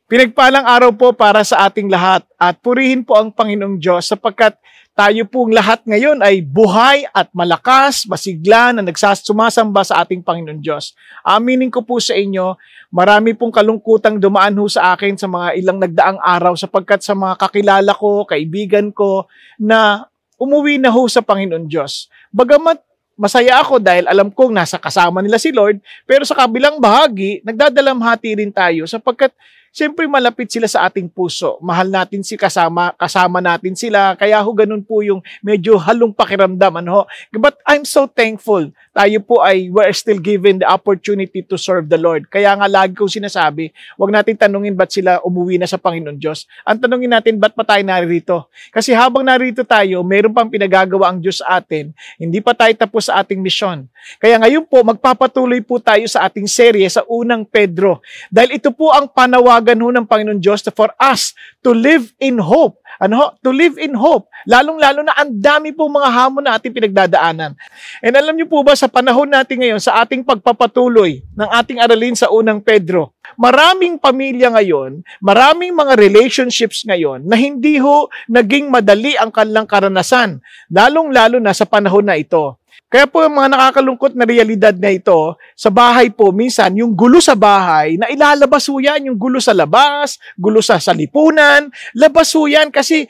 Pinagpalang araw po para sa ating lahat at purihin po ang Panginoong Diyos sapagkat tayo pong lahat ngayon ay buhay at malakas, masigla na sumasamba sa ating Panginoong Diyos. Aminin ko po sa inyo, marami pong kalungkutang dumaan ho sa akin sa mga ilang nagdaang araw sapagkat sa mga kakilala ko, kaibigan ko na umuwi na ho sa Panginoong Diyos. Bagamat masaya ako dahil alam kong nasa kasama nila si Lord, pero sa kabilang bahagi, nagdadalamhati rin tayo sapagkat siyempre malapit sila sa ating puso. Mahal natin kasama natin sila. Kaya ho ganun po yung medyo halong pakiramdam. But I'm so thankful. Tayo po we're still given the opportunity to serve the Lord. Kaya nga lagi kong sinasabi, wag natin tanungin ba't sila umuwi na sa Panginoon Diyos. Ang tanungin natin, ba't pa tayo narito? Kasi habang narito tayo, mayroon pang pinagagawa ang Diyos sa atin. Hindi pa tayo tapos sa ating misyon. Kaya ngayon po, magpapatuloy po tayo sa ating serye sa unang Pedro. Dahil ito po ang panawagan ng Panginoon Diyos for us to live in hope. To live in hope. Lalong-lalo na ang dami po mga hamon na ating pinagdadaanan. And alam niyo po ba, sa panahon natin ngayon, sa ating pagpapatuloy ng ating aralin sa unang Pedro, maraming pamilya ngayon, maraming mga relationships ngayon na hindi ho naging madali ang kanilang karanasan. Lalong-lalo na sa panahon na ito. Kaya po yung mga nakakalungkot na realidad na ito, sa bahay po, minsan, yung gulo sa bahay, na ilalabas ho yan, yung gulo sa labas, gulo sa lipunan, labas ho yan kasi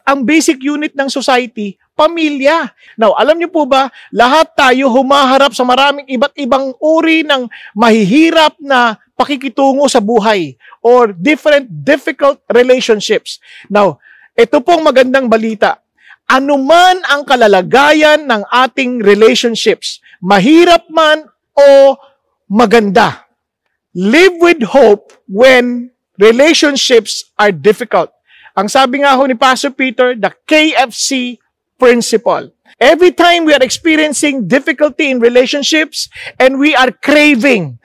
ang basic unit ng society, pamilya. Now, alam niyo po ba, lahat tayo humaharap sa maraming iba't ibang uri ng mahihirap na pakikitungo sa buhay or difficult relationships. Now, ito pong magandang balita. Anuman ang kalalagayan ng ating relationships, mahirap man o maganda, live with hope when relationships are difficult. Ang sabi nga ho ni Pastor Peter, the KFC principle. Every time we are experiencing difficulty in relationships and we are craving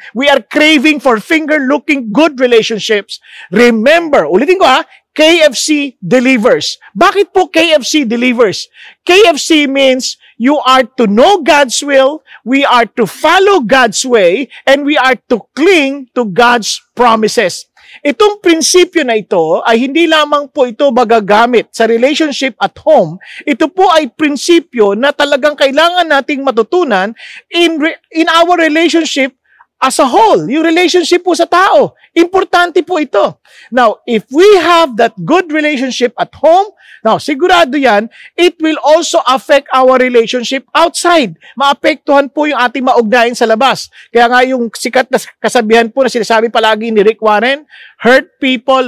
for finger-looking good relationships, remember, ulitin ko KFC delivers. Bakit po KFC delivers? KFC means you are to know God's will, we are to follow God's way, and we are to cling to God's promises. Itong prinsipyo na ito ay hindi lamang po ito magagamit sa relationship at home. Ito po ay prinsipyo na talagang kailangan nating matutunan in our relationship as a whole, yung relationship po sa tao. Importante po ito. Now, if we have that good relationship at home, now, sigurado yan, it will also affect our relationship outside. Maapektuhan po yung ating maugnayan sa labas. Kaya nga yung sikat na kasabihan po na sinasabi palagi ni Rick Warren, hurt people,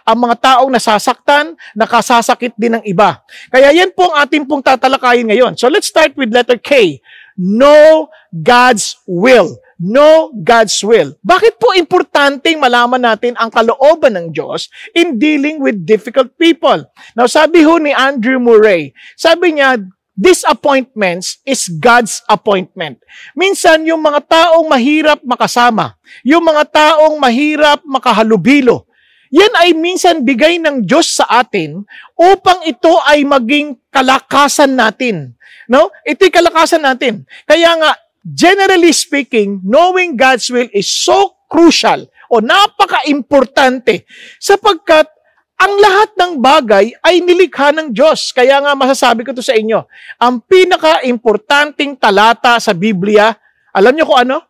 ang mga taong nasasaktan, nakasasakit din ng iba. Kaya yan po ang ating pong tatalakayin ngayon. So let's start with letter K. Know God's will. Know God's will. Bakit po importanteng malaman natin ang kalooban ng Diyos in dealing with difficult people? Now, sabi ho ni Andrew Murray, sabi niya, disappointments is God's appointment. Minsan, yung mga taong mahirap makasama, yung mga taong mahirap makahalubilo, yan ay minsan bigay ng Diyos sa atin upang ito ay maging kalakasan natin. No? Ito'y kalakasan natin. Kaya nga, generally speaking, knowing God's will is so crucial o napaka-importante sapagkat ang lahat ng bagay ay nilikha ng Diyos. Kaya nga masasabi ko to sa inyo, ang pinaka-importanting talata sa Biblia, alam niyo kung ano?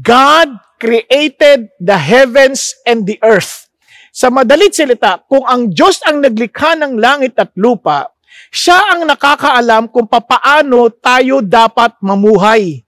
God created the heavens and the earth. Sa madalit salita, kung ang Diyos ang naglikha ng langit at lupa, siya ang nakakaalam kung papaano tayo dapat mamuhay.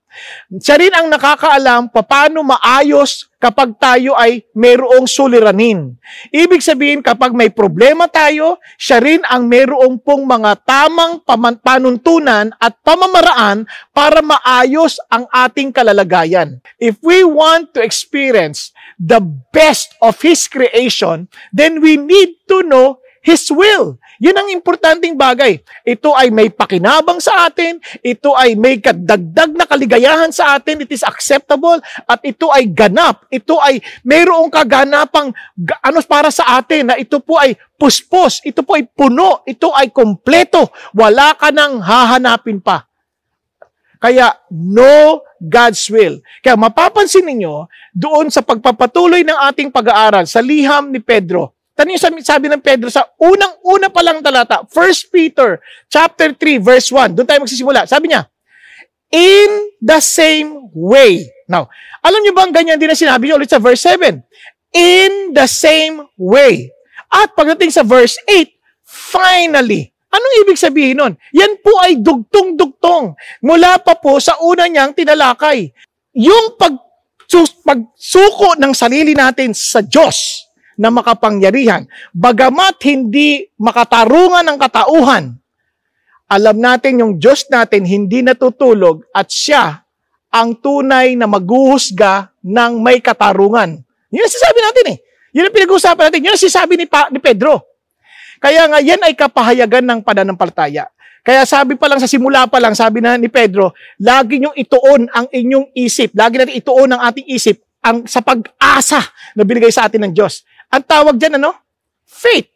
Siya rin ang nakakaalam paano maayos kapag tayo ay mayroong suliranin. Ibig sabihin, kapag may problema tayo, siya rin ang mayroong pong mga tamang panuntunan at pamamaraan para maayos ang ating kalalagayan. If we want to experience the best of His creation, then we need to know His will. Yun ang importanteng bagay. Ito ay may pakinabang sa atin, ito ay may kadagdag na kaligayahan sa atin, it is acceptable, at ito ay ganap. Ito ay mayroong kaganapang para sa atin na ito po ay puspos, ito po ay puno, ito ay kompleto. Wala ka nang hahanapin pa. Kaya, know God's will. Kaya mapapansin ninyo, doon sa pagpapatuloy ng ating pag-aaral, sa liham ni Pedro, tanong yung sabi ng Pedro sa unang-una pa lang talata, 1 Peter chapter 3, verse 1, doon tayo magsisimula. Sabi niya, in the same way. Now, alam niyo ba ang ganyan din na sinabi niyo ulit sa verse 7? In the same way. At pagdating sa verse 8, finally. Anong ibig sabihin nun? Yan po ay dugtong-dugtong. Mula pa po sa una niyang tinalakay. Yung pagsuko ng sarili natin sa Diyos na makapangyarihan, bagamat hindi makatarungan ng katauhan, alam natin yung Diyos natin hindi natutulog at siya ang tunay na maghuhusga ng may katarungan. Yun ang sinasabi natin eh. Yun ang pinag-uusapan natin. Yun ang sinasabi ni Pedro. Kaya nga, yan ay kapahayagan ng pananampalataya. Kaya sabi pa lang, sa simula pa lang, sabi na ni Pedro, lagi niyong ituon ang inyong isip. Lagi natin ituon ang ating isip sa pag-asa na binigay sa atin ng Diyos. Ang tawag dyan, faith.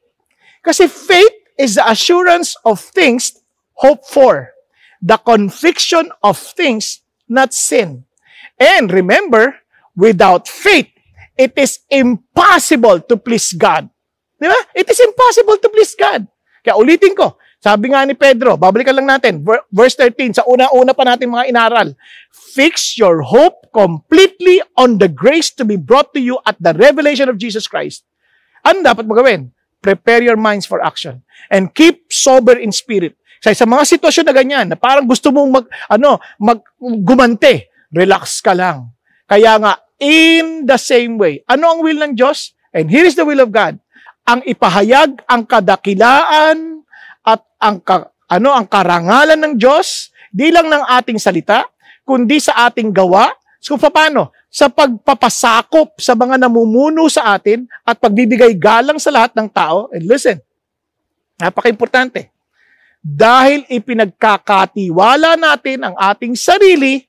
Kasi faith is the assurance of things hoped for. The conviction of things not seen. And remember, without faith, it is impossible to please God. Di ba? It is impossible to please God. Kaya ulitin ko, sabi nga ni Pedro, babalikan lang natin, verse 13, sa una-una pa natin mga inaral, fix your hope completely on the grace to be brought to you at the revelation of Jesus Christ. Ano dapat mo gawin? Prepare your minds for action and keep sober in spirit. Sa mga sitwasyon na ganyan, na parang gusto mong gumante, relax ka lang. Kaya nga, in the same way, ano ang will ng Diyos? And here is the will of God. Ang ipahayag ang kadakilaan at ang karangalan ng Diyos, di lang ng ating salita, kundi sa ating gawa. So paano? Sa pagpapasakop sa mga namumuno sa atin at pagbibigay galang sa lahat ng tao. And listen, napaka-importante. Dahil ipinagkakatiwala natin ang ating sarili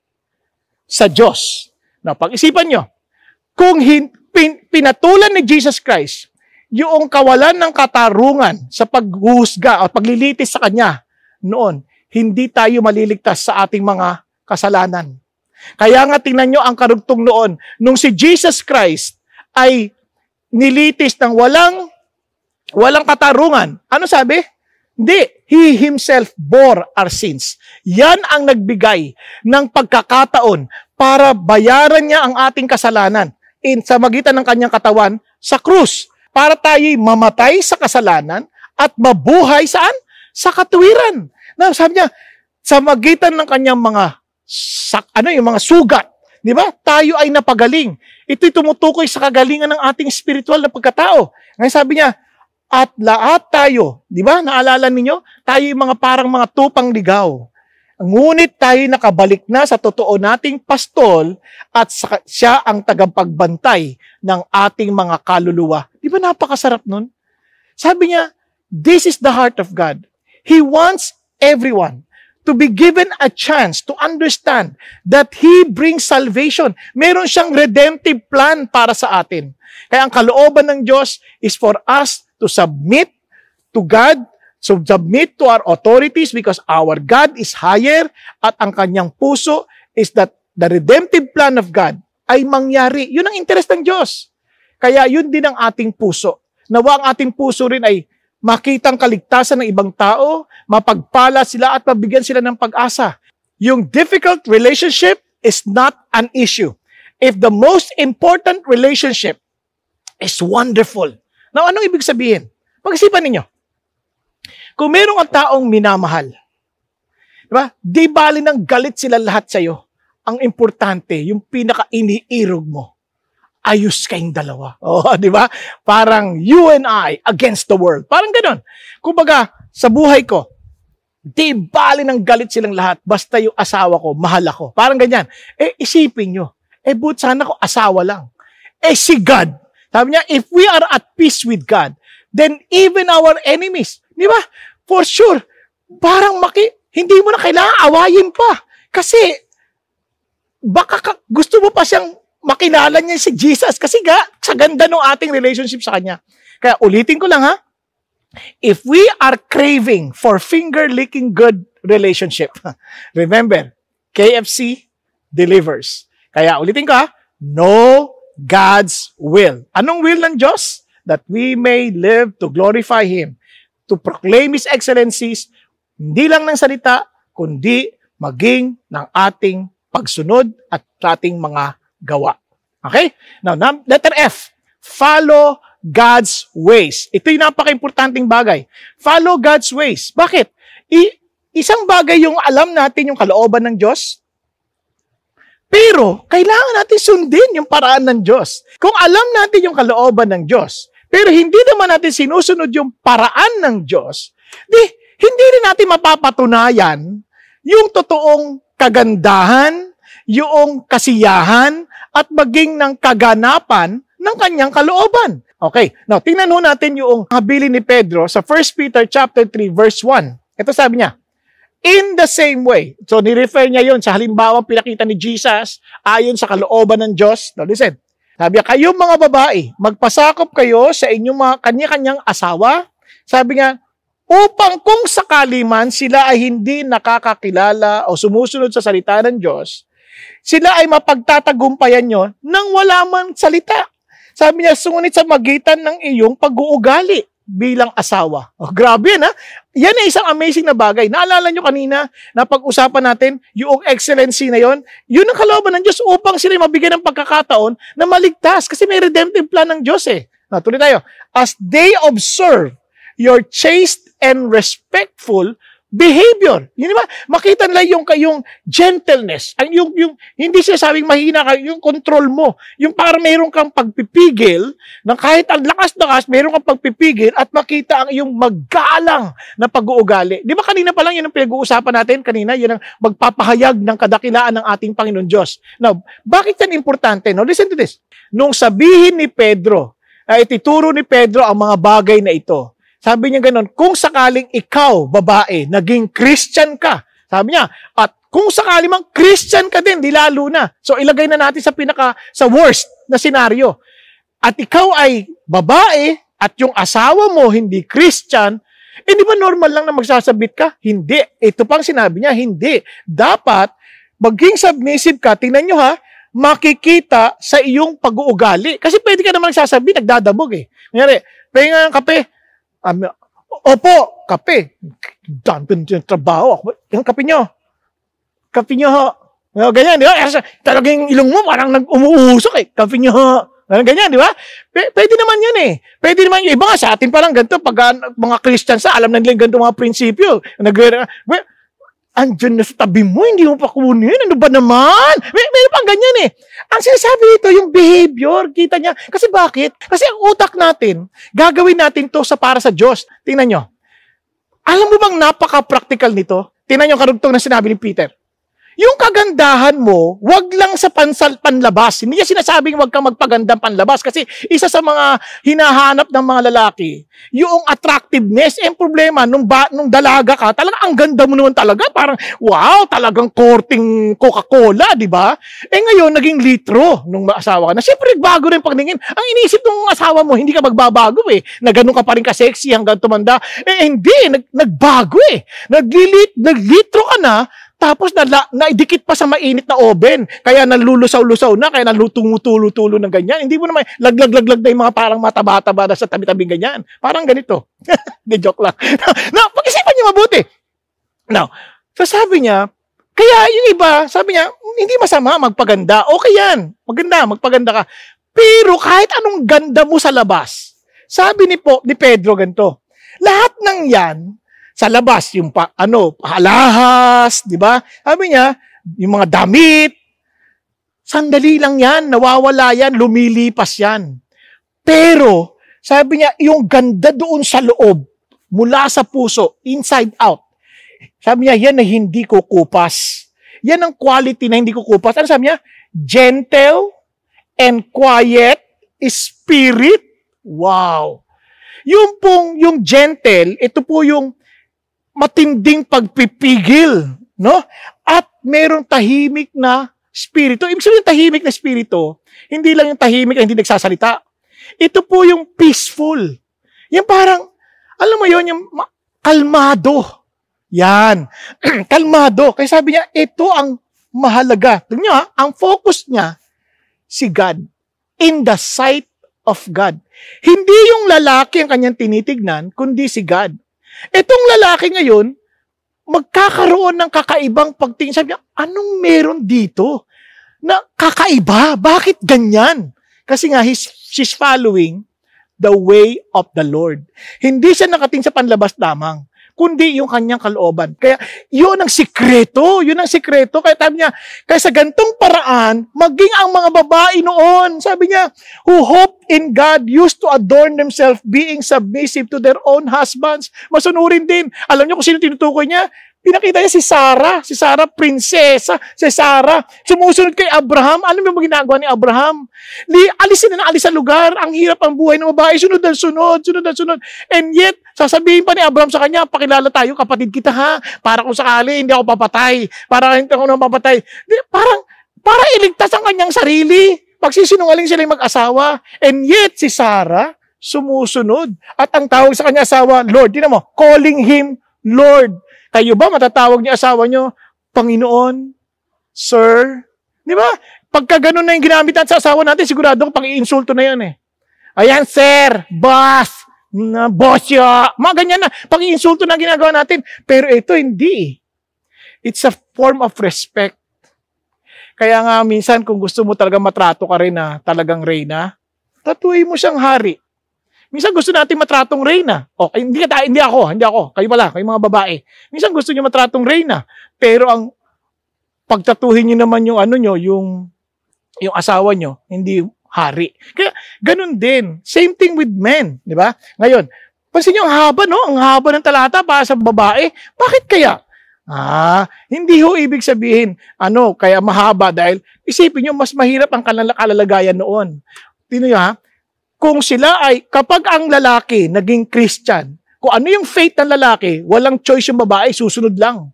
sa Diyos. Now, pag-isipan nyo, kung pinatulan ni Jesus Christ yung kawalan ng katarungan sa paghuhusga o paglilitis sa Kanya noon, hindi tayo maliligtas sa ating mga kasalanan. Kaya nga tingnan nyo ang karugtong noon, nung si Jesus Christ ay nilitis ng walang katarungan. Ano sabi? Hindi. He Himself bore our sins. Yan ang nagbigay ng pagkakataon para bayaran niya ang ating kasalanan sa magitan ng Kanyang katawan sa krus. Para tayo'y mamatay sa kasalanan at mabuhay saan? Sa katuwiran. Na, sabi niya, sa magitan ng kanyang mga sugat, di ba? Tayo ay napagaling. Ito'y tumutukoy sa kagalingan ng ating spiritual na pagkatao. Ngayon sabi niya, at lahat tayo, di ba? Naalala ninyo? Tayo'y parang mga tupang ligaw. Ngunit tayo nakabalik na sa totoo nating pastol at siya ang tagapagbantay ng ating mga kaluluwa. Di ba napakasarap nun? Sabi niya, this is the heart of God. He wants everyone to be given a chance to understand that He brings salvation. Meron siyang redemptive plan para sa atin. Kaya ang kalooban ng Diyos is for us to submit to God, so submit to our authorities because our God is higher at ang kanyang puso is that the redemptive plan of God ay mangyari. Yun ang interest ng Diyos. Kaya yun din ang ating puso. Nawa ang ating puso rin ay makitang kaligtasan ng ibang tao, mapagpala sila at mabigyan sila ng pag-asa. Yung difficult relationship is not an issue. If the most important relationship is wonderful. Now, anong ibig sabihin? Pag-isipan ninyo. Kung merong ang taong minamahal, diba? Di bali ng galit sila lahat sa'yo. Ang importante, yung pinaka-iniirog mo, ayos kayong dalawa. Oh, di ba? Parang you and I against the world. Parang gano'n. Kumbaga, sa buhay ko, di bali ng galit silang lahat, basta yung asawa ko, mahal ako. Parang ganyan. Isipin nyo, but sana ko asawa lang. Si God, sabi niya, if we are at peace with God, then even our enemies, di ba? For sure, parang hindi mo na kailangan awayin pa. Kasi, baka gusto mo pa siyang makilala niya si Jesus. Kasi sa ganda ng ating relationship sa Kanya. Kaya ulitin ko lang ha, if we are craving for finger-licking good relationship, remember, KFC delivers. Kaya ulitin ko know God's will. Anong will ng Diyos? That we may live to glorify Him, to proclaim His excellencies, hindi lang ng salita, kundi maging ng ating pagsunod at ating mga gawa. Okay? Now, letter F, follow God's ways. Ito yung napaka-importanting bagay. Follow God's ways. Bakit? Isang bagay yung alam natin yung kalooban ng Diyos, pero kailangan natin sundin yung paraan ng Diyos. Kung alam natin yung kalooban ng Diyos, pero hindi naman natin sinusunod yung paraan ng Diyos, di, hindi rin natin mapapatunayan yung totoong kagandahan, yung kasiyahan, at maging ng kaganapan ng kanyang kalooban. Okay, now tingnan ho natin yung habilin ni Pedro sa 1 Peter chapter 3 verse 1. Ito sabi niya, in the same way. So ni-refer niya yon sa halimbawa pinakita ni Jesus ayon sa kalooban ng Diyos. Now listen, sabi niya, kayong mga babae, magpasakop kayo sa inyong mga kanya-kanyang asawa. Sabi niya, upang kung sakali man sila ay hindi nakakakilala o sumusunod sa salita ng Diyos, sila ay mapagtatagumpayan nyo nang wala man salita. Sabi niya, sungunit sa magitan ng iyong pag-uugali bilang asawa. Oh, grabe yan, ha? Yan ay isang amazing na bagay. Naalala nyo kanina na pag-usapan natin yung excellency na yon. Yun ang kalooban ng Diyos upang sila mabigyan ng pagkakataon na maligtas kasi may redemptive plan ng Diyos eh. Na, tuloy tayo. As they observe your chaste and respectful behavior. Yun ba? Makita nila yung gentleness. Yung hindi sinasabing mahina ka, yung control mo. Yung para mayroon kang pagpipigil, na kahit ang lakas-lakas, mayroon kang pagpipigil at makita ang iyong maggalang na pag-uugali. Di ba kanina pa lang yun ang pinag-uusapan natin? Kanina, yun ang magpapahayag ng kadakilaan ng ating Panginoon Diyos. Now, bakit yan importante? No? Listen to this. Nung sabihin ni Pedro, itituro ni Pedro ang mga bagay na ito. Sabi niya ganun, kung sakaling ikaw, babae, naging Christian ka, sabi niya, at kung sakali mang Christian ka din, di lalo na. So ilagay na natin sa worst na senaryo. At ikaw ay babae, at yung asawa mo hindi Christian, di ba normal lang na magsasabit ka? Hindi. Ito pang sinabi niya, hindi. Dapat, maging submissive ka, tingnan nyo ha, makikita sa iyong pag-uugali. Kasi pwede ka naman sasabihin, nagdadabog eh. Ngayon, pahinga ng kape, opo, kape. Dami yung trabaho. Yung kape nyo. Kape nyo ho. Ganyan, di ba? Talagang ilong mo parang nag-umuusok eh. Kape nyo ho. Ganyan, di ba? Pwede naman yan eh. Pwede naman yung iba nga sa atin parang ganito. Pag mga Christians alam na nila yung ganito mga prinsipyo. Andiyan na sa tabi mo, hindi mo pa kunin. Ano ba naman? Meron pang ganyan eh. Ang sinasabi dito, yung behavior, kita niya. Kasi bakit? Kasi ang utak natin, gagawin natin to para sa Diyos. Tingnan nyo. Alam mo bang napaka-practical nito? Tingnan nyo karugtong na sinabi ni Peter. Yung kagandahan mo, wag lang sa panlabas. Hindi niya sinasabing wag kang magpagandang panlabas kasi isa sa mga hinahanap ng mga lalaki, yung attractiveness. Ang problema, nung dalaga ka, talaga ang ganda mo naman talaga. Parang, wow, talagang korting Coca-Cola, di ba? Ngayon, naging litro nung asawa ka na. Siyempre, bago rin pagtingin. Ang iniisip ng asawa mo, hindi ka magbabago eh. Na ganun ka pa rin ka-sexy hanggang tumanda. Hindi, nagbago eh. Naglitro ka na, tapos naidikit pa sa mainit na oven. Kaya nalulusaw-lusaw na, kaya nalutulo-tulo ng ganyan. Hindi mo naman laglag-laglag na yung mga parang mataba-taba na sa tabi-tabing ganyan. Parang ganito. Di joke lang. Now, pag-isipan niyo mabuti. Now, so sabi niya, kaya yung iba, sabi niya, hindi masama magpaganda. Okay yan. Magpaganda ka. Pero kahit anong ganda mo sa labas, sabi ni Pedro ganito, lahat ng yan, sa labas, yung alahas, di ba? Sabi niya, yung mga damit, sandali lang yan, nawawala yan, lumilipas yan. Pero, sabi niya, yung ganda doon sa loob, mula sa puso, inside out, sabi niya, yan na hindi kukupas. Yan ang quality na hindi kukupas. Ano sabi niya? Gentle and quiet spirit. Wow! Yung gentle, ito po yung matinding pagpipigil, no? At merong tahimik na spirito. Ibig sabihin tahimik na spirito, hindi lang yung tahimik na hindi nagsasalita. Ito po yung peaceful. Yung parang, alam mo yon, yung kalmado. Yan. Kalmado. Kaya sabi niya, ito ang mahalaga. Tingnan niyo ang focus niya, si God. In the sight of God. Hindi yung lalaki ang kanyang tinitignan, kundi si God. Itong lalaki ngayon, magkakaroon ng kakaibang pagtingin. Sabi niya, anong meron dito na kakaiba? Bakit ganyan? Kasi nga, she's following the way of the Lord. Hindi siya nakating sa panlabas lamang, kundi yung kanyang kalooban. Kaya yun ang sikreto. Yun ang sikreto. Kaya sabi niya, kaya sa gantong paraan, maging ang mga babae noon, sabi niya, who hope in God used to adorn themselves being submissive to their own husbands. Masunurin din. Alam niyo kung sino tinutukoy niya? Pinakita niya si Sarah, prinsesa, si Sarah, sumusunod kay Abraham. Ano yung ginagawa ni Abraham? Alisin na alis sa lugar, ang hirap ang buhay ng babae, sunod. And yet, sasabihin pa ni Abraham sa kanya, pakilala tayo, kapatid kita ha, para kung sakali, hindi ako papatay, para iligtas ang kanyang sarili, pagsisinungaling sila yung mag-asawa. And yet, si Sarah, sumusunod. At ang tawag sa kanya asawa, Lord, tinan mo, calling him Lord. Kayo ba matatawag niyo asawa niyo, Panginoon, Sir? Di ba? Pagka ganun na yung ginamit natin sa asawa natin, sigurado kung pang-iinsulto na yan eh. Ayan, Sir, Boss, Bossyo, mga ganyan na. Pang-iinsulto na ginagawa natin. Pero ito hindi. It's a form of respect. Kaya nga minsan kung gusto mo talaga matrato ka rin na talagang reyna, tatuhin mo siyang hari. Minsan gusto natin matratong reyna. Okay, hindi ako. Kayo pala, kayo mga babae. Minsan gusto niyo matratong reyna. Pero ang pagtatuhin niyo naman yung yung asawa niyo, hindi hari. Kaya ganun din. Same thing with men, di ba? Ngayon, pansin niyo ang haba, no? Ang haba ng talata para sa babae. Bakit kaya? Hindi ho ibig sabihin, kaya mahaba dahil isipin niyo mas mahirap ang kalalagayan noon. Tingnan niyo kung sila kapag ang lalaki naging Christian, kung ano yung faith ng lalaki, walang choice yung babae, susunod lang.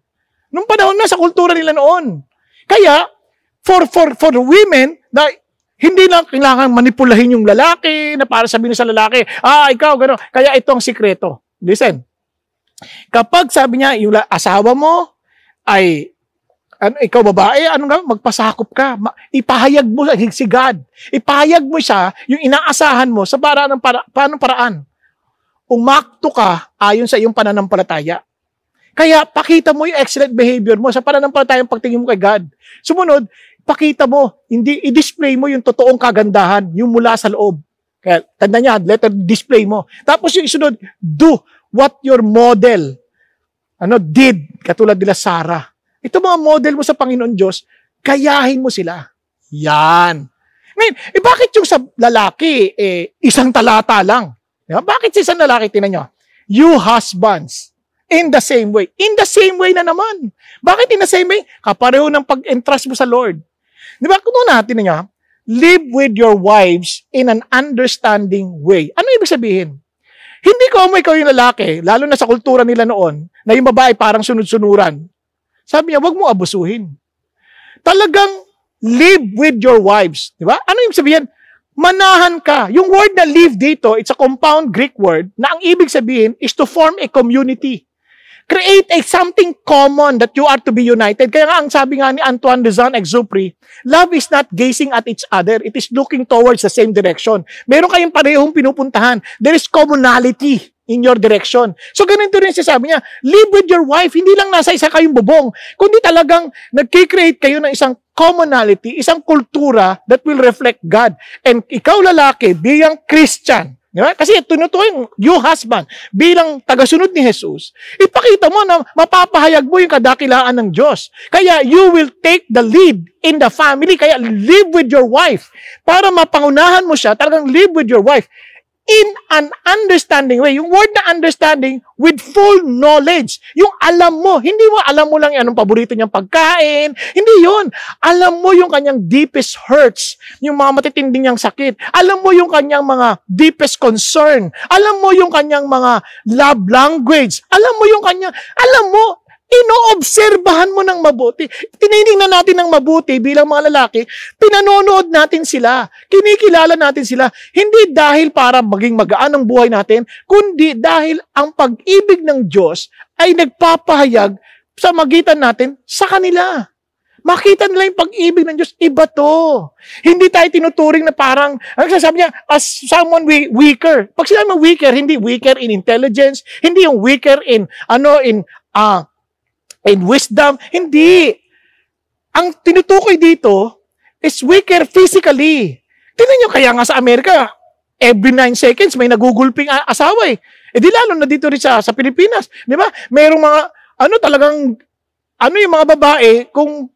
Nung panahon na, sa kultura nila noon. Kaya, for women, na hindi lang kailangan manipulahin yung lalaki, na para sabihin sa lalaki, ikaw, gano'n. Kaya ito ang sikreto. Listen, kapag sabi niya, yung asawa mo ay ikaw babae, magpasakop ka. Ipahayag mo si God. Ipahayag mo siya yung inaasahan mo sa paraan. Umakto ka ayon sa iyong pananampalataya. Kaya pakita mo yung excellent behavior mo sa pananampalatayang pagtingin mo kay God. Sumunod, pakita mo, hindi i-display mo yung totoong kagandahan, yung mula sa loob. Kaya tanda niya, letter display mo. Tapos yung isunod, do what your model did, katulad nila Sarah. Ito mga model mo sa Panginoon Diyos, gayahin mo sila. Yan. Ngayon, bakit yung sa lalaki, isang talata lang? Diba? Bakit sa isang lalaki, tinan nyo? You husbands, in the same way. In the same way na naman. Bakit in the same way? Kapareho ng pag-entrust mo sa Lord. Diba? Kung natin nyo, live with your wives in an understanding way. Ano ibig sabihin? Hindi ko ikaw yung lalaki, lalo na sa kultura nila noon, na yung babae parang sunod-sunuran. Sabi niya, wag mo abusuhin. Talagang live with your wives. Di ba? Ano yung sabihin? Manahan ka. Yung word na live dito, it's a compound Greek word na ang ibig sabihin is to form a community. Create something common that you are to be united. Kaya nga ang sabi nga ni Antoine de Saint-Exupéry, love is not gazing at each other. It is looking towards the same direction. Meron kayong parehong pinupuntahan. There is commonality in your direction. So ganito rin siya sabi niya, live with your wife, hindi lang nasa isa kayong bubong, kundi talagang nag-create kayo ng isang commonality, isang kultura that will reflect God. And ikaw lalaki, bilang Christian, di ba? Kasi tinutukoy yung husband, bilang tagasunod ni Jesus, ipakita mo na mapapahayag mo yung kadakilaan ng Diyos. Kaya you will take the lead in the family, kaya live with your wife. Para mapangunahan mo siya, talagang live with your wife. In an understanding way. Yung word na understanding with full knowledge. Yung alam mo. Hindi mo alam mo lang anong paborito niyang pagkain. Hindi yun. Alam mo yung kanyang deepest hurts. Yung mga matitinding niyang sakit. Alam mo yung kanyang mga deepest concern. Alam mo yung kanyang mga love language. Alam mo, inoobserbahan mo ng mabuti. Tinitingnan natin ng mabuti bilang mga lalaki, pinanonood natin sila, kinikilala natin sila, hindi dahil para maging magaan ang buhay natin, kundi dahil ang pag-ibig ng Diyos ay nagpapahayag sa magitan natin sa kanila. Makita nila yung pag-ibig ng Diyos. Iba to. Hindi tayo tinuturing na parang, ano sasabi niya, as someone weaker. Pag sinabi mo weaker, hindi weaker in intelligence, hindi yung weaker in wisdom. Hindi. Ang tinutukoy dito is weaker physically. Tingnan nyo, kaya nga sa Amerika, every 9 seconds may nagugulping asawa eh. E di lalo na dito rin sa Pilipinas. Di ba? Mayroong mga, yung mga babae, kung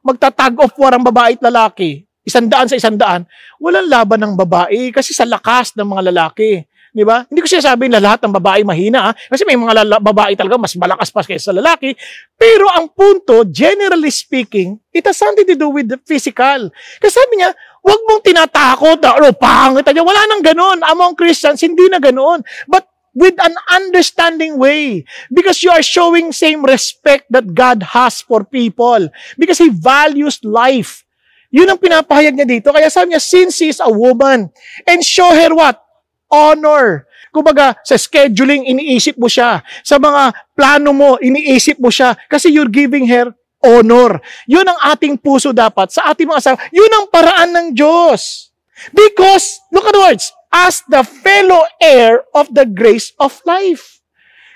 magta-tag of war ang babae at lalaki, 100 sa 100, walang laban ng babae kasi sa lakas ng mga lalaki. Di ba? Hindi ko sinasabi na lahat ng babae mahina, kasi may mga babae talaga mas malakas pa kaysa sa lalaki. Pero ang punto, generally speaking, it has something to do with the physical. Kasi sabi niya, huwag mong tinatakot na, pangit niya. Wala nang ganon. Among Christians, hindi na ganon. But with an understanding way. Because you are showing same respect that God has for people. Because He values life. Yun ang pinapahayag niya dito. Kaya sabi niya, since she is a woman, and show her what? Honor. Kumbaga, sa scheduling, iniisip mo siya. Sa mga plano mo, iniisip mo siya. Kasi you're giving her honor. Yun ang ating puso dapat. Sa ating mga asawa, yun ang paraan ng Diyos. Because, look at the words, as the fellow heir of the grace of life.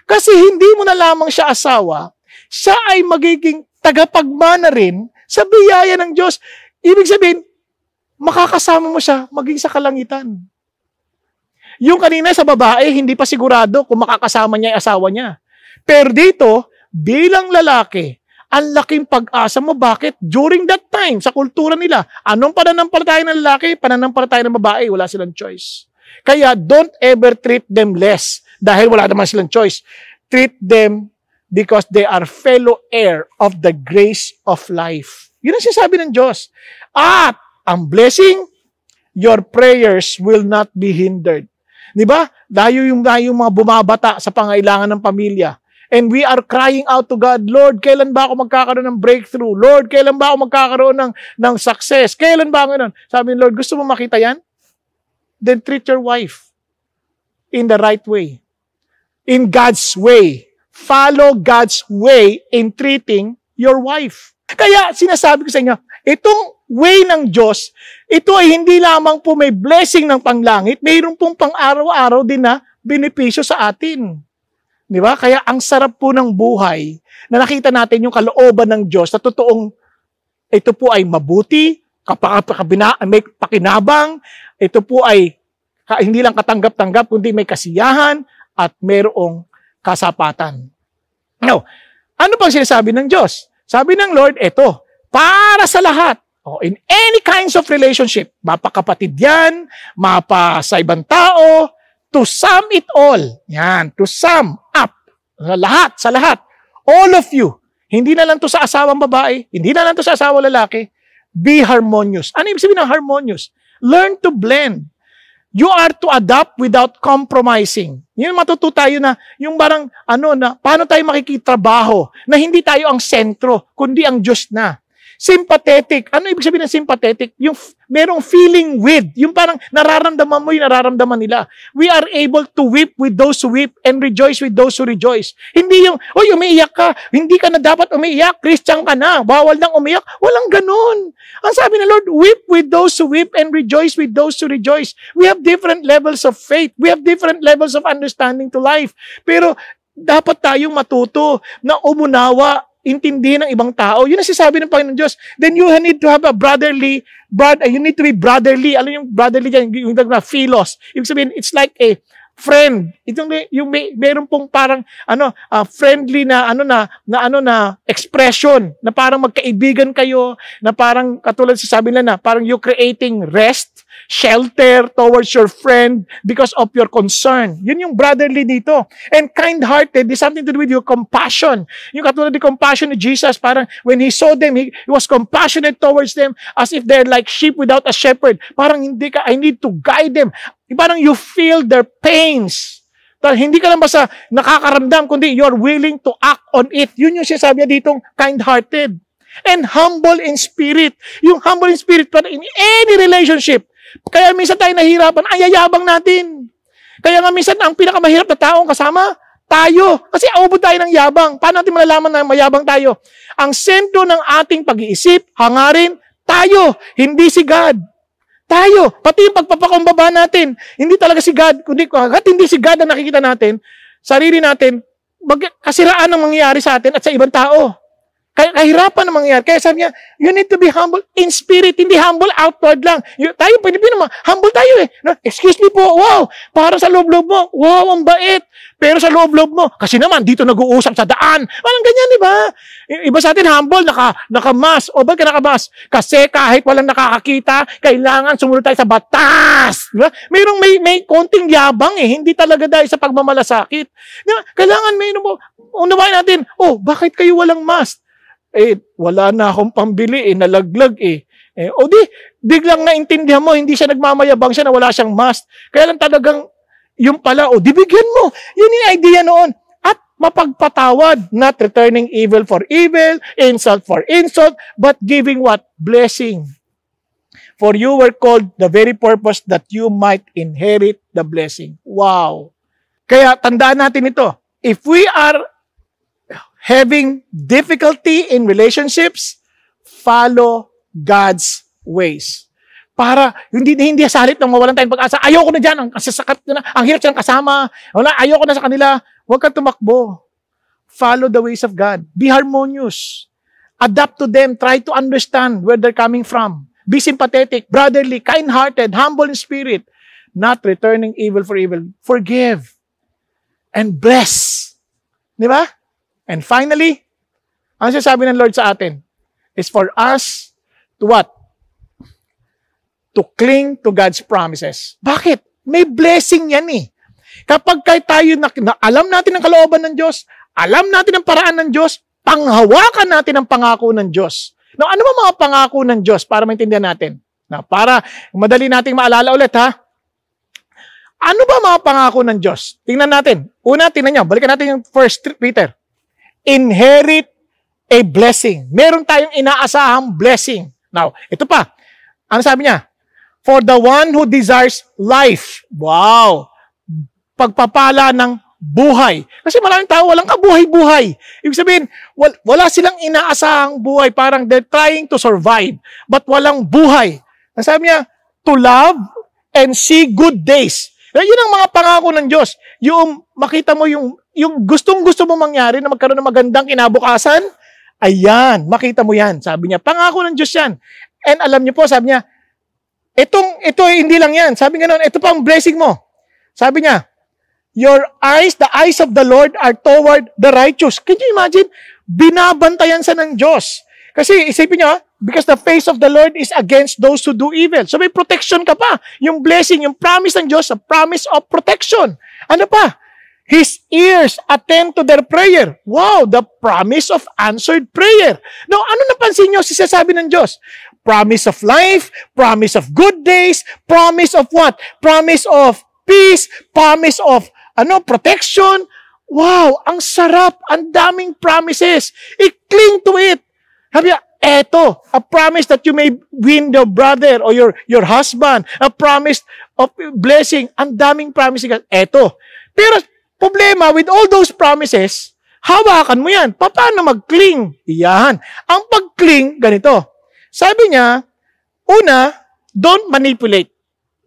Kasi hindi mo na lamang siya asawa, siya ay magiging tagapagmana rin sa biyaya ng Diyos. Ibig sabihin, makakasama mo siya maging sa kalangitan. Yung kanina sa babae, hindi pa sigurado kung makakasama niya yung asawa niya. Pero dito, bilang lalaki, ang laking pag-asa mo. Bakit? During that time, sa kultura nila, anong pananampalataya ng lalaki, pananampalataya ng babae, wala silang choice. Kaya don't ever treat them less dahil wala naman silang choice. Treat them because they are fellow heir of the grace of life. Yun ang sinasabi ng Diyos. At ang blessing, your prayers will not be hindered. Di ba? Dahil yung mga bumabata sa pangailangan ng pamilya. And we are crying out to God, Lord, kailan ba ako magkakaroon ng breakthrough? Lord, kailan ba ako magkakaroon ng success? Kailan ba ako? Sabi ni Lord, gusto mo makita yan? Then treat your wife in the right way. In God's way. Follow God's way in treating your wife. Kaya sinasabi ko sa inyo, itong way ng Diyos, ito ay hindi lamang po may blessing ng panglangit, mayroon pong pang-araw-araw din na benepisyo sa atin. Di ba? Kaya ang sarap po ng buhay na nakita natin yung kalooban ng Diyos na totoong ito po ay mabuti, may pakinabang, ito po ay hindi lang katanggap-tanggap, kundi may kasiyahan at mayroong kasapatan. Now, ano pang sinasabi ng Diyos? Sabi ng Lord, ito, para sa lahat, in any kinds of relationship, mapakapatid yan, sa ibang tao, to sum it all. Yan, to sum up. Sa lahat. All of you. Hindi na lang to sa asawang babae, hindi na lang to sa asawang lalaki. Be harmonious. Ano ibig sabihin ng harmonious? Learn to blend. You are to adapt without compromising. Yun matuto tayo na, yung parang, paano tayo makikitrabaho, na hindi tayo ang sentro, kundi ang Diyos na. Sympathetic. Ano ibig sabihin ng sympathetic? Yung merong feeling with. Yung parang nararamdaman mo yung nararamdaman nila. We are able to weep with those who weep and rejoice with those who rejoice. Hindi yung, umiiyak ka. Hindi ka na dapat umiiyak. Christian ka na. Bawal nang umiyak. Walang ganun. Ang sabi ng Lord, weep with those who weep and rejoice with those who rejoice. We have different levels of faith. We have different levels of understanding to life. Pero dapat tayong matuto na umunawa, intindihin ng ibang tao. Yun ang sinasabi ng Panginoon Diyos. Then you need to have a you need to be brotherly. Ano yung brotherly dyan? Yung philos. Ibig sabihin, it's like a friend. Yung meron pong parang friendly na expression na parang magkaibigan kayo, na parang katulad sasabi nila na parang you creating rest, shelter towards your friend because of your concern. Yun yung brotherly dito. And kind-hearted is something to do with your compassion. Yung katulad ng compassion ni Jesus, parang when He saw them, He was compassionate towards them as if they're like sheep without a shepherd. Parang I need to guide them. Parang you feel their pains. Hindi ka lang basta nakakaramdam, kundi you're willing to act on it. Yun yung sinasabi niya ditong kind-hearted. And humble in spirit. Yung humble in spirit, para in any relationship. Kaya minsan tayo nahihirapan, ayayabang natin. Kaya nga minsan ang pinakamahirap na taong kasama, Tayo. Kasi ubod tayo ng yabang. Paano natin malalaman na mayabang tayo? Ang sentro ng ating pag-iisip, hangarin, tayo. Hindi si God. Tayo. Pati yung pagpapakumbaba natin. Hindi talaga si God. Kundi hindi si God ang nakikita natin, sarili natin, kasiraan ang mangyayari sa atin at sa ibang tao. Kahirapan ang mangyayari. Kaya sabi niya, you need to be humble in spirit, hindi humble outward lang. Tayo, Pilipino, humble tayo eh. No? Excuse me po, wow, para sa loob-loob mo, wow, ang bait. Pero sa loob-loob mo, kasi naman, dito nag-uusap sa daan. Walang ganyan, di ba? Iba sa atin, humble, naka-mask. O ba ka naka-mask? Kasi kahit walang nakakakita, kailangan sumunod tayo sa batas. Di ba? May konting yabang eh. Hindi talaga dahil sa pagmamalasakit. Di ba? Kailangan unawain natin, bakit kayo walang mask? Wala na akong pambili nalaglag biglang naintindihan mo, hindi siya nagmamayabang siya na wala siyang mask. Kaya lang talagang, yung pala, bibigyan mo. Yun yung idea noon. At mapagpatawad, not returning evil for evil, insult for insult, but giving what? Blessing. For you were called the very purpose that you might inherit the blessing. Wow. Kaya tandaan natin ito. If we are having difficulty in relationships, follow God's ways. Para hindi salit nang mawalan tayong pag-asa. Ayoko na dyan, ang hirap silang kasama. Ayoko na sa kanila. Huwag kang tumakbo. Follow the ways of God. Be harmonious. Adapt to them. Try to understand where they're coming from. Be sympathetic, brotherly, kind-hearted, humble in spirit. Not returning evil for evil. Forgive. And bless. Di ba? And finally, ang sinasabi ng Lord sa atin is for us to what? To cling to God's promises. Bakit? May blessing yan eh. Kapag tayo alam natin ang kalooban ng Diyos, alam natin ang paraan ng Diyos, panghawakan natin ang pangako ng Diyos. Now, ano ba mga pangako ng Diyos para maintindihan natin? Now, para madali nating maalala ulit ha. Ano ba mga pangako ng Diyos? Tingnan natin. Una, tingnan nyo. Balikan natin yung 1 Peter. Inherit a blessing. Meron tayong inaasahang blessing. Now, ito pa. Ano sabi niya? For the one who desires life. Wow! Pagpapala ng buhay. Kasi maraming tao walang kabuhay-buhay. Ibig sabihin, wala silang inaasahang buhay. Parang they're trying to survive. But walang buhay. Ang sabi niya, to love and see good days. Yun ang mga pangako ng Diyos. Yung makita mo yung gustong-gusto mo mangyari na magkaroon ng magandang kinabukasan, ayan, makita mo yan. Sabi niya, pangako ng Diyos yan. And alam niyo po, sabi niya, ito hindi lang yan. Sabi nga noon, ito pa ang blessing mo. Sabi niya, the eyes of the Lord are toward the righteous. Can you imagine? Binabantayan sa ng Diyos. Kasi isipin niyo, because the face of the Lord is against those who do evil. So may protection ka pa. Yung blessing, yung promise ng Diyos, a promise of protection. Ano pa? His ears attend to their prayer. Wow, the promise of answered prayer. Now, ano napansin nyo sasabi ng Diyos? Promise of life, promise of good days, promise of what? Promise of peace, promise of protection. Wow, ang sarap, ang daming promises. I-cling to it. Sabi niya, eto, a promise that you may win your brother or your husband, a promise of blessing. Ang daming promises. Eto. Pero, problema, with all those promises, hawakan mo yan. Paano mag-cling? Yan. Ang pag-cling, ganito. Sabi niya, una, don't manipulate.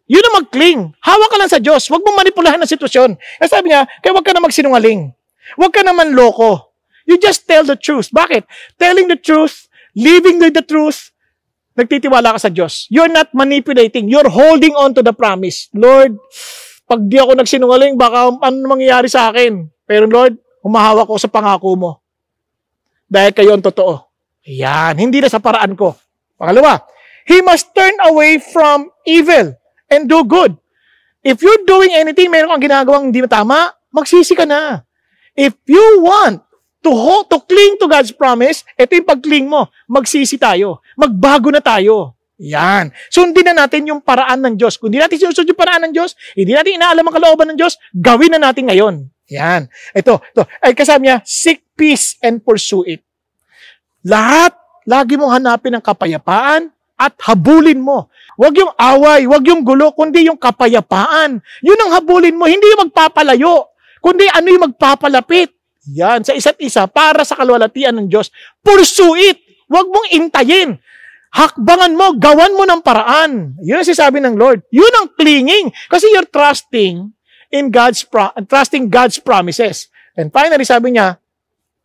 Yun ang mag-cling. Hawak ka lang sa Diyos. Huwag mong manipulahan ang sitwasyon. Kasi sabi niya, kaya huwag ka na magsinungaling. Huwag ka naman loko. You just tell the truth. Bakit? Telling the truth, living with the truth, nagtitiwala ka sa Diyos. You're not manipulating. You're holding on to the promise. Lord, pag di ako nagsinungaling, baka ano mangyayari sa akin. Pero Lord, humahawak ko sa pangako mo. Dahil kayo ang totoo. Yan, hindi na sa paraan ko. Pangalawa, he must turn away from evil and do good. If you're doing anything, meron kang ginagawang hindi tama, magsisi ka na. If you want to cling to God's promise, ito yung pag-cling mo. Magsisi tayo. Magbago na tayo. Yan. Sundin na natin yung paraan ng Diyos. Kung hindi natin sinusunod yung paraan ng Diyos, hindi natin inaalam ang kalooban ng Diyos, gawin na natin ngayon. Yan. Ito. Ay kasama niya, seek peace and pursue it. Lahat, lagi mong hanapin ang kapayapaan at habulin mo. Huwag yung away, huwag yung gulo, kundi yung kapayapaan. Yun ang habulin mo, hindi yung magpapalayo. kundi ano yung magpapalapit. Yan, sa isa't isa para sa kalwalhatian ng Diyos. Pursue it. Huwag mong intayin. Hakbangan mo, gawan mo ng paraan. Yun ang sinasabi ng Lord. Yun ang clinging. Kasi you're trusting in God's promises. And finally, sabi niya,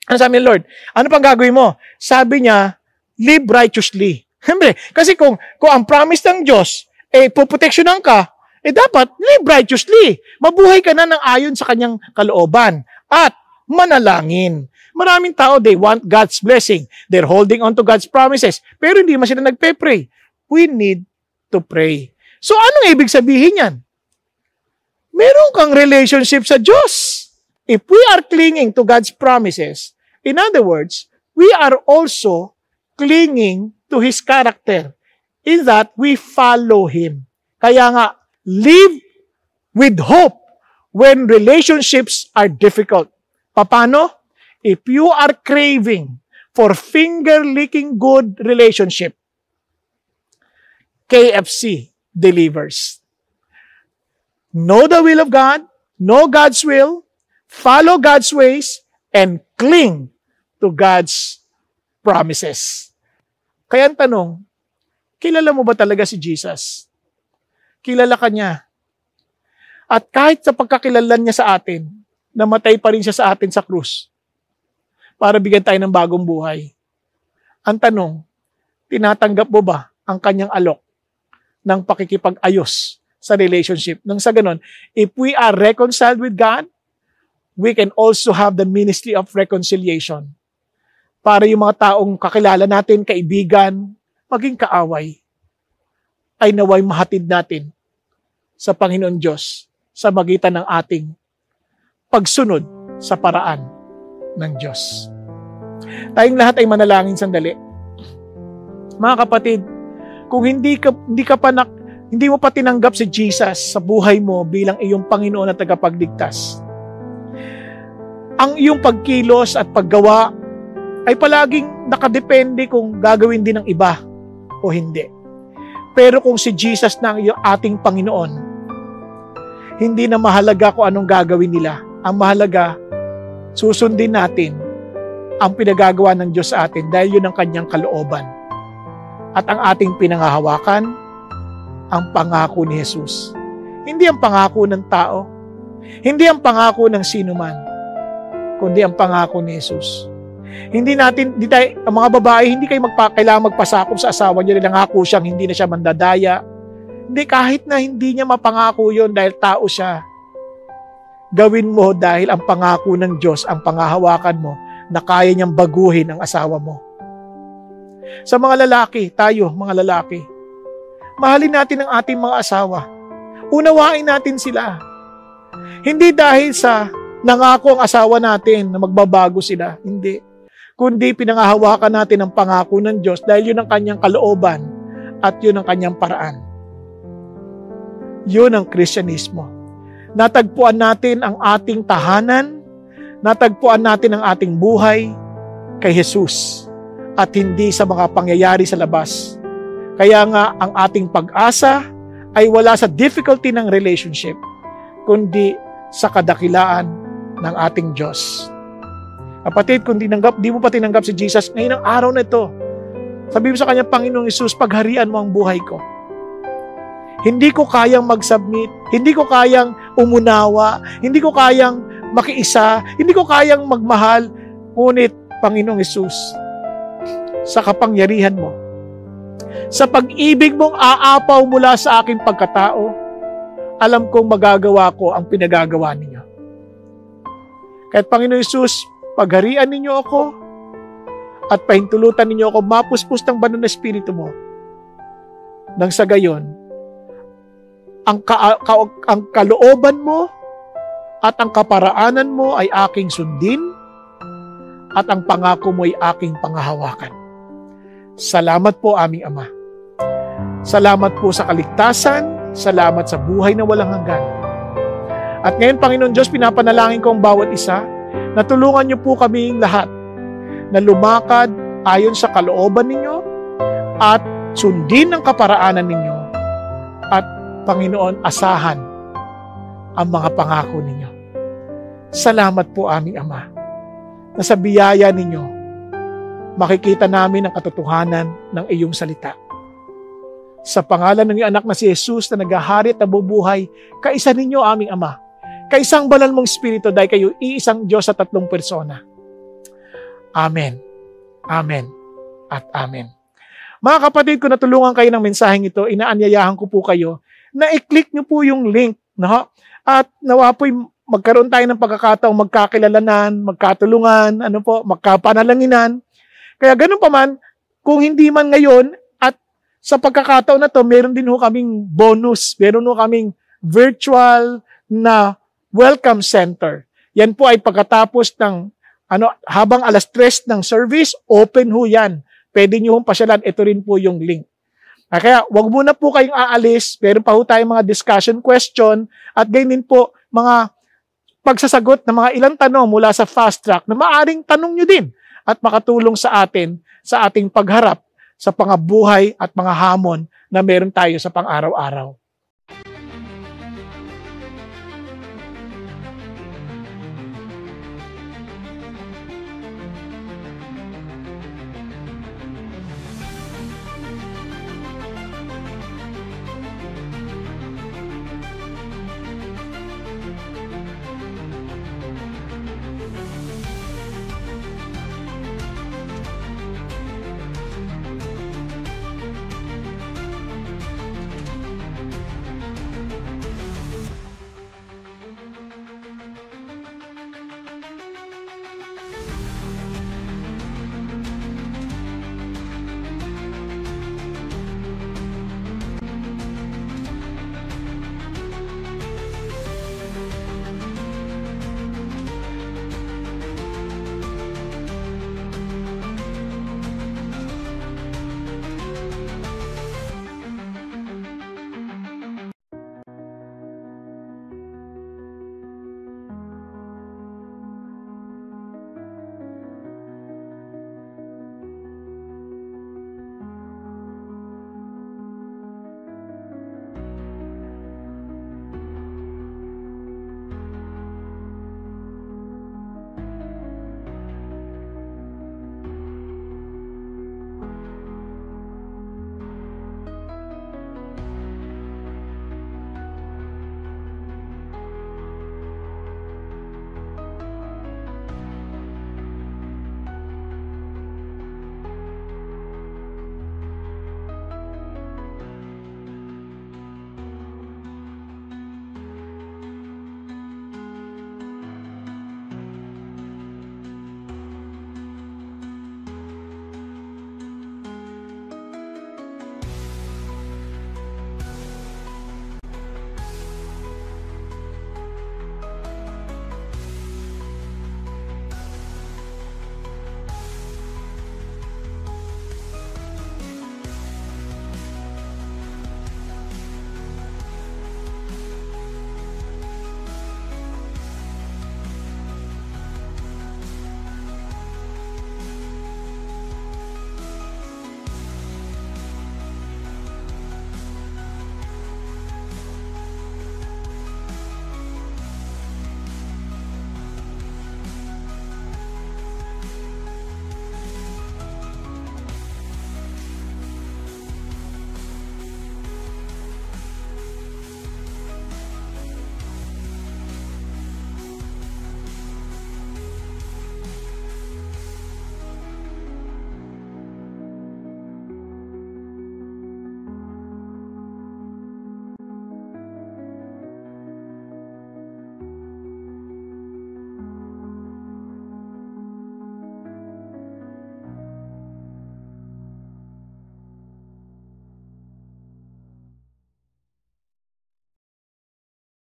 ano sabi ng Lord? Ano pang gagawin mo? Sabi niya, live righteously. Siyempre, kasi kung ang promise ng Diyos, puproteksyonan ka, dapat live righteously. Mabuhay ka na ng ayon sa kanyang kalooban. At manalangin. Maraming tao, they want God's blessing. They're holding on to God's promises. Pero hindi man sila nagpe-pray. We need to pray. So, anong ibig sabihin yan? Meron kang relationship sa Diyos. If we are clinging to God's promises, in other words, we are also clinging to His character in that we follow Him. Kaya nga, live with hope when relationships are difficult. Paano? If you are craving for finger-licking good relationship, KFC delivers. Know the will of God, know God's will, follow God's ways, and cling to God's promises. Kaya ang tanong, kilala mo ba talaga si Jesus? Kilala ka niya. At kahit sa pagkakilalan niya sa atin, namatay pa rin siya sa atin sa krus para bigyan tayo ng bagong buhay. Ang tanong, tinatanggap mo ba ang kanyang alok ng pakikipag-ayos sa relationship? Nang sa ganon, if we are reconciled with God, we can also have the ministry of reconciliation. Para yung mga taong kakilala natin, kaibigan, maging kaaway, ay naway mahatid natin sa Panginoon Diyos sa magitan ng ating pagsunod sa paraan ng Diyos. Tayong lahat ay manalangin sandali. Mga kapatid, kung hindi mo pa tinanggap si Jesus sa buhay mo bilang iyong Panginoon at tagapagligtas, ang iyong pagkilos at paggawa ay palaging nakadepende kung gagawin din ng iba o hindi. Pero kung si Jesus na ang ating Panginoon, hindi na mahalaga kung anong gagawin nila. Ang mahalaga, susundin natin ang pinagagawa ng Diyos sa atin dahil yun ang kanyang kalooban. At ang ating pinangahawakan, ang pangako ni Jesus. Hindi ang pangako ng tao, hindi ang pangako ng sinuman, kundi ang pangako ni Jesus. Ang mga babae, hindi kayo kailangan magpasakop sa asawa niyo dahil nangako siyang hindi na siya mandadaya. Hindi, kahit na hindi niya mapangako yun dahil tao siya, gawin mo dahil ang pangako ng Diyos, ang pangahawakan mo, na kaya niyang baguhin ang asawa mo. Sa mga lalaki, tayo, mga lalaki, mahalin natin ang ating mga asawa. Unawain natin sila. Hindi dahil sa nangako ang asawa natin na magbabago sila. Hindi. Kundi pinangahawakan natin ang pangako ng Diyos dahil yun ang kanyang kalooban at yun ang kanyang paraan. Yun ang Kristyanismo. Natagpuan natin ang ating tahanan, natagpuan natin ang ating buhay kay Jesus at hindi sa mga pangyayari sa labas. Kaya nga ang ating pag-asa ay wala sa difficulty ng relationship, kundi sa kadakilaan ng ating Diyos. Kapatid, kung di mo pa tinanggap si Jesus, ngayon ang araw na ito, sabi mo sa kanya, Panginoong Hesus, pagharian mo ang buhay ko. Hindi ko kayang mag-submit, hindi ko kayang umunawa, hindi ko kayang makiisa, hindi ko kayang magmahal, ngunit, Panginoong Hesus, sa kapangyarihan mo, sa pag-ibig mong aapaw mula sa aking pagkatao, alam kong magagawa ko ang pinagagawa ninyo. Kahit Panginoon Hesus, pagharian ninyo ako at pahintulutan ninyo ako mapuspos ng banal na espiritu mo. Nang sa gayon, ang kalooban mo at ang kaparaanan mo ay aking sundin at ang pangako mo ay aking pangahawakan. Salamat po, aming Ama. Salamat po sa kaligtasan. Salamat sa buhay na walang hanggan. At ngayon, Panginoon Diyos, pinapanalangin ko ang bawat isa na tulungan niyo po kaming lahat na lumakad ayon sa kalooban ninyo at sundin ang kaparaanan ninyo at, Panginoon, asahan ang mga pangako ninyo. Salamat po aming Ama, na sa biyaya ninyo, makikita namin ang katotohanan ng iyong salita. Sa pangalan ng iyong anak na si Jesus na naghahari at nabubuhay, kaisa ninyo aming Ama, kaisang banal mong Espiritu dahil kayo iisang Diyos sa 3 persona. Amen. Amen. At amen. Mga kapatid, kung natulungan kayo ng mensaheng ito, inaanyayahan ko po kayo na i-click nyo po yung link. No? At nawa po'y magkaroon tayo ng pagkakataong magkakilalanan, magkatulungan, magkapanalanginan. Kaya ganun pa man, kung hindi man ngayon, at sa pagkakataon na to, meron din ho kaming bonus. Meron ho kaming virtual na welcome center. Yan po ay pagkatapos ng, habang 3:00 ng service, open ho yan. Pwede nyo hong pasyalan. Ito rin po yung link. Kaya wag muna po kayong aalis. Meron pa ho tayong mga discussion question at ganyan po mga pagsasagot ng mga ilang tanong mula sa fast track na maaring tanong nyo din at makatulong sa atin sa ating pagharap sa mga buhay at mga hamon na meron tayo sa pang-araw-araw.